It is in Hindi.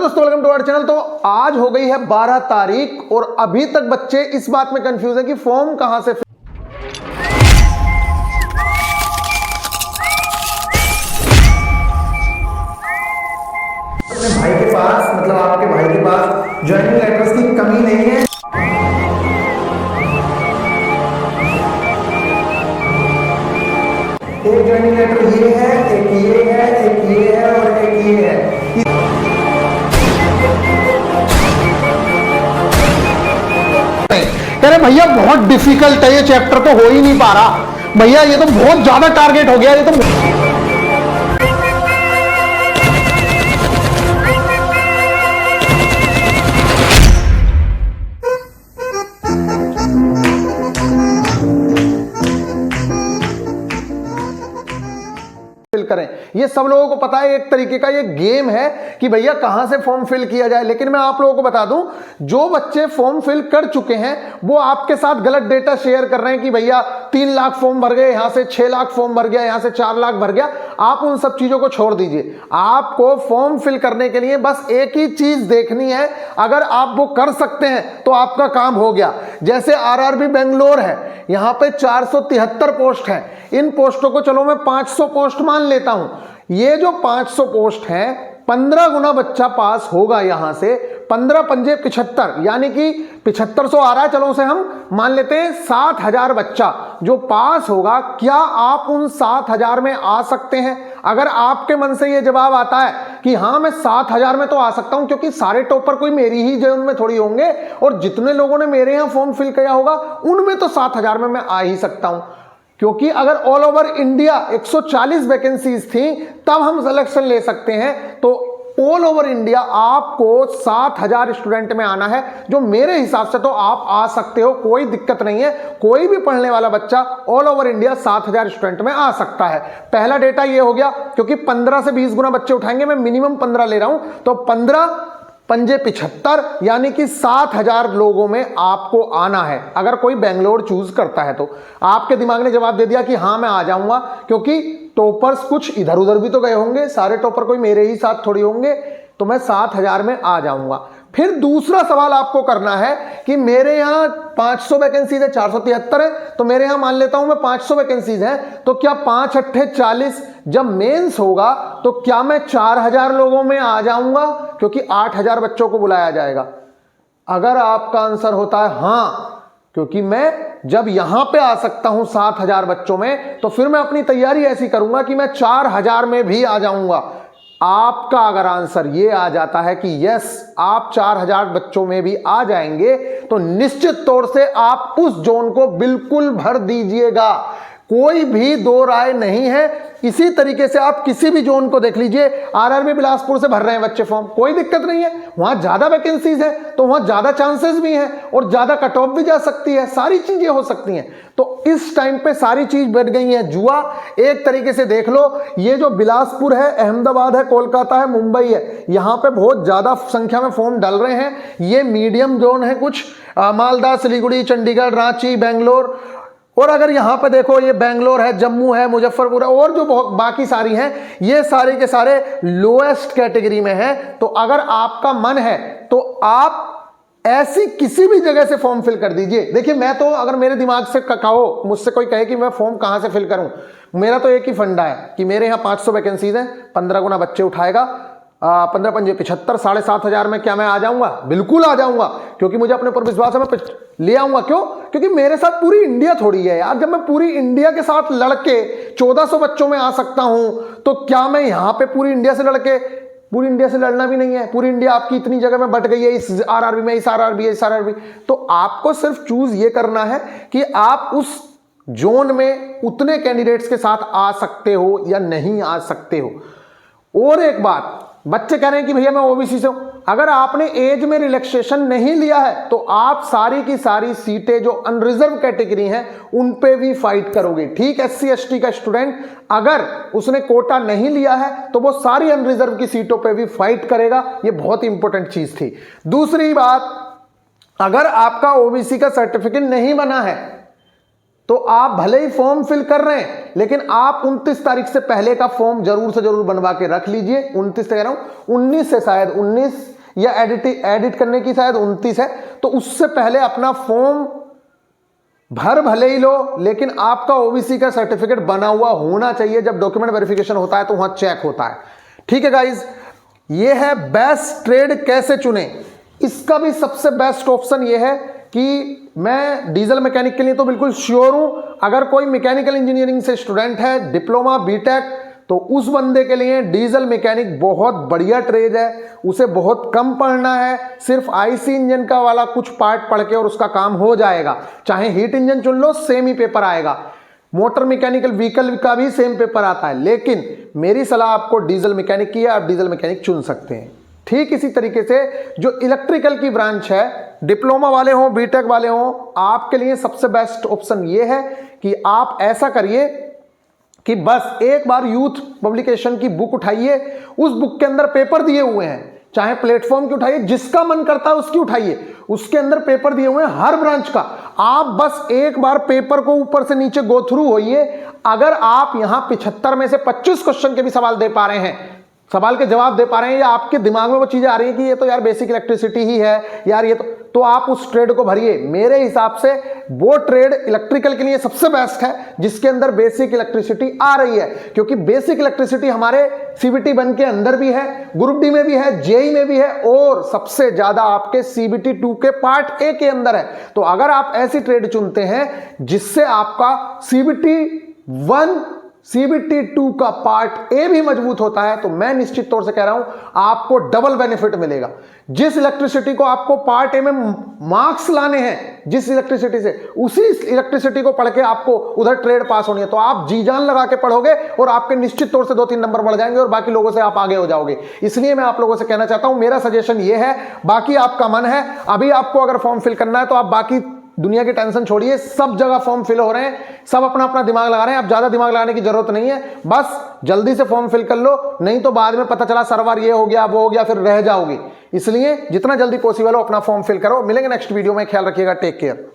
दोस्तों, वेलकम टू आवर चैनल। तो आज हो गई है 12 तारीख और अभी तक बच्चे इस बात में कंफ्यूज है कि फॉर्म कहां से अपने भाई के पास, मतलब आपके भाई के पास ज्वाइनिंग लेटर्स की कमी नहीं है। एक ज्वाइनिंग लेटर ये है, एक ये है, एक ये है और एक ये है। कह रहे भैया बहुत डिफिकल्ट है ये चैप्टर, तो हो ही नहीं पा रहा भैया, ये तो बहुत ज्यादा टारगेट हो गया ये तो। करें, ये सब लोगों को पता है, एक तरीके का ये गेम है कि भैया कहां से फॉर्म फिल किया जाए। लेकिन मैं आप लोगों को बता दूं, जो बच्चे फॉर्म फिल कर चुके हैं वो आपके साथ गलत डेटा शेयर कर रहे हैं कि भैया 3 लाख फॉर्म भर गए, यहां से 6 लाख फॉर्म भर गया, यहां से 4 लाख भर गया। आप उन सब चीजों को छोड़ दीजिए। आपको फॉर्म फिल करने के लिए बस एक ही चीज देखनी है, अगर आप वो कर सकते हैं तो आपका काम हो गया। जैसे आरआरबी बेंगलोर है, यहां पे 473 पोस्ट है। इन पोस्टों को चलो मैं 500 पोस्ट मान लेता हूं। ये जो 500 पोस्ट हैं, 15 गुना बच्चा पास होगा। यहां से 15 पंजे 75, यानी कि 7500 आ रहा है, चलो उसे हम मान लेते हैं 7000 बच्चा जो पास होगा। क्या आप उन 7000 में आ सकते हैं? अगर आपके मन से ये जवाब आता है कि हाँ मैं 7000 में तो आ सकता हूं, क्योंकि सारे टॉपर कोई मेरी ही जोन में थोड़ी होंगे और जितने लोगों ने मेरे यहां फॉर्म फिल किया होगा उनमें तो 7000 में मैं आ ही सकता हूं। क्योंकि अगर ऑल ओवर इंडिया 140 वैकेंसीज थी तब हम सिलेक्शन ले सकते हैं, तो ऑल ओवर इंडिया आपको 7000 स्टूडेंट में आना है, जो मेरे हिसाब से तो आप आ सकते हो, कोई दिक्कत नहीं है। कोई भी पढ़ने वाला बच्चा ऑल ओवर इंडिया 7000 स्टूडेंट में आ सकता है। पहला डेटा ये हो गया, क्योंकि 15 से 20 गुना बच्चे उठाएंगे, मैं मिनिमम 15 ले रहा हूं, तो 15 पंजे 75, यानी कि 7000 लोगों में आपको आना है। अगर कोई बेंगलोर चूज करता है तो आपके दिमाग ने जवाब दे दिया कि हाँ मैं आ जाऊंगा, क्योंकि टॉपर्स कुछ इधर उधर भी तो गए होंगे, सारे टॉपर कोई मेरे ही साथ थोड़ी होंगे, तो मैं 7000 में आ जाऊंगा। फिर दूसरा सवाल आपको करना है कि मेरे यहां 500 वैकेंसीज है, 473 है, तो मेरे यहां मान लेता हूं मैं 500 वैकेंसीज है, तो क्या 5 अट्ठे 40, जब मेंस होगा तो क्या मैं 4000 लोगों में आ जाऊंगा? क्योंकि 8000 बच्चों को बुलाया जाएगा। अगर आपका आंसर होता है हां, क्योंकि मैं जब यहां पे आ सकता हूं 7000 बच्चों में, तो फिर मैं अपनी तैयारी ऐसी करूंगा कि मैं 4000 में भी आ जाऊंगा। आपका अगर आंसर ये आ जाता है कि यस आप 4000 बच्चों में भी आ जाएंगे, तो निश्चित तौर से आप उस जोन को बिल्कुल भर दीजिएगा। कोई भी दो राय नहीं है। इसी तरीके से आप किसी भी जोन को देख लीजिए, आरआरबी बिलासपुर से भर रहे हैं बच्चे फॉर्म, कोई दिक्कत नहीं है, वहां ज्यादा वैकेंसीज है तो वहां ज्यादा चांसेस भी हैं और ज्यादा कट ऑफ भी जा सकती है, सारी चीजें हो सकती हैं। तो इस टाइम पे सारी चीज बढ़ गई है जुआ। एक तरीके से देख लो, ये जो बिलासपुर है, अहमदाबाद है, कोलकाता है, मुंबई है, यहां पे बहुत ज्यादा संख्या में फॉर्म डल रहे हैं। ये मीडियम जोन है, कुछ मालदा, सिलीगुड़ी, चंडीगढ़, रांची, बेंगलोर, और अगर यहां पे देखो ये बेंगलोर है, जम्मू है, मुजफ्फरपुर है, और जो बहुत बाकी सारी हैं, ये सारे के सारे लोएस्ट कैटेगरी में है। तो अगर आपका मन है तो आप ऐसी किसी भी जगह से फॉर्म फिल कर दीजिए। देखिए मैं तो, अगर मेरे दिमाग से कहो, मुझसे कोई कहे कि मैं फॉर्म कहां से फिल करूं, मेरा तो एक ही फंडा है कि मेरे यहां 500 वैकेंसीज हैं, 15 गुना बच्चे उठाएगा, 15 पंजे 75, 7500 में क्या मैं आ जाऊंगा? बिल्कुल आ जाऊंगा, क्योंकि मुझे अपने ऊपर विश्वास है, मैं ले आऊंगा। क्यों? क्योंकि मेरे साथ पूरी इंडिया थोड़ी है यार। जब मैं पूरी इंडिया के साथ लड़के 1400 बच्चों में आ सकता हूं, तो क्या मैं यहां पे पूरी इंडिया से लड़के, पूरी इंडिया से लड़ना भी नहीं है, पूरी इंडिया आपकी इतनी जगह में बट गई है, इस आरआरबी में, इस आरआरबी, इस आरआरबी। तो आपको सिर्फ चूज ये करना है कि आप उस जोन में उतने कैंडिडेट्स के साथ आ सकते हो या नहीं आ सकते हो। और एक बात, बच्चे कह रहे हैं कि भैया मैं ओबीसी से हूं। अगर आपने एज में रिलैक्सेशन नहीं लिया है तो आप सारी की सारी सीटें जो अनरिजर्व कैटेगरी हैं उन पे भी फाइट करोगे। ठीक, एससी एसटी का स्टूडेंट अगर उसने कोटा नहीं लिया है तो वो सारी अनरिजर्व की सीटों पे भी फाइट करेगा। ये बहुत इंपॉर्टेंट चीज थी। दूसरी बात, अगर आपका ओबीसी का सर्टिफिकेट नहीं बना है तो आप भले ही फॉर्म फिल कर रहे हैं, लेकिन आप 29 तारीख से पहले का फॉर्म जरूर से जरूर बनवा के रख लीजिए। 29 कह रहा हूं, 19 से, शायद 19 या एडिट करने की शायद 29 है। तो उससे पहले अपना फॉर्म भर भले ही लो, लेकिन आपका ओबीसी का सर्टिफिकेट बना हुआ होना चाहिए। जब डॉक्यूमेंट वेरिफिकेशन होता है तो वहां चेक होता है। ठीक है गाइज, ये है बेस्ट ट्रेड कैसे चुने। इसका भी सबसे बेस्ट ऑप्शन ये है कि मैं डीजल मैकेनिक के लिए तो बिल्कुल श्योर हूं। अगर कोई मैकेनिकल इंजीनियरिंग से स्टूडेंट है, डिप्लोमा बीटेक, तो उस बंदे के लिए डीजल मैकेनिक बहुत बढ़िया ट्रेड है। उसे बहुत कम पढ़ना है, सिर्फ आईसी इंजन का वाला कुछ पार्ट पढ़ के और उसका काम हो जाएगा। चाहे हीट इंजन चुन लो, सेम ही पेपर आएगा। मोटर मैकेनिकल व्हीकल का भी सेम पेपर आता है, लेकिन मेरी सलाह आपको डीजल मैकेनिक की है, आप डीजल मैकेनिक चुन सकते हैं। ठीक इसी तरीके से जो इलेक्ट्रिकल की ब्रांच है, डिप्लोमा वाले हों, बीटेक वाले हों, आपके लिए सबसे बेस्ट ऑप्शन यह है कि आप ऐसा करिए कि बस एक बार यूथ पब्लिकेशन की बुक उठाइए। उस बुक के अंदर पेपर दिए हुए हैं, चाहे प्लेटफॉर्म की उठाइए, जिसका मन करता है उसकी उठाइए। उसके अंदर पेपर दिए हुए हैं हर ब्रांच का। आप बस एक बार पेपर को ऊपर से नीचे गो थ्रू होइए। अगर आप यहां 75 में से 25 क्वेश्चन के भी सवाल दे पा रहे हैं, सवाल के जवाब दे पा रहे हैं, या आपके दिमाग में वो चीजें आ रही है कि ये तो यार बेसिक इलेक्ट्रिसिटी ही है यार, ये तो आप उस ट्रेड को भरिए। मेरे हिसाब से वो ट्रेड इलेक्ट्रिकल के लिए सबसे बेस्ट है जिसके अंदर बेसिक इलेक्ट्रिसिटी आ रही है, क्योंकि बेसिक इलेक्ट्रिसिटी हमारे सीबीटी 1 के अंदर भी है, ग्रुप डी में भी है, जेई में भी है, और सबसे ज्यादा आपके सीबीटी 2 के पार्ट ए के अंदर है। तो अगर आप ऐसी ट्रेड चुनते हैं जिससे आपका सीबीटी 1 सीबीटी 2 का पार्ट ए भी मजबूत होता है, तो मैं निश्चित तौर से कह रहा हूं आपको डबल बेनिफिट मिलेगा। जिस इलेक्ट्रिसिटी को आपको पार्ट ए में मार्क्स लाने हैं, जिस इलेक्ट्रिसिटी से, उसी इलेक्ट्रिसिटी को पढ़ के आपको उधर ट्रेड पास होनी है, तो आप जी जान लगा के पढ़ोगे और आपके निश्चित तौर से 2-3 नंबर बढ़ जाएंगे और बाकी लोगों से आप आगे हो जाओगे। इसलिए मैं आप लोगों से कहना चाहता हूं, मेरा सजेशन ये है, बाकी आपका मन है। अभी आपको अगर फॉर्म फिल करना है तो आप बाकी दुनिया की टेंशन छोड़िए, सब जगह फॉर्म फिल हो रहे हैं, सब अपना अपना दिमाग लगा रहे हैं। अब ज्यादा दिमाग लगाने की जरूरत नहीं है, बस जल्दी से फॉर्म फिल कर लो, नहीं तो बाद में पता चला सर्वर ये हो गया वो हो गया, फिर रह जाओगे। इसलिए जितना जल्दी पॉसिबल हो अपना फॉर्म फिल करो। मिलेंगे नेक्स्ट वीडियो में, ख्याल रखिएगा, टेक केयर।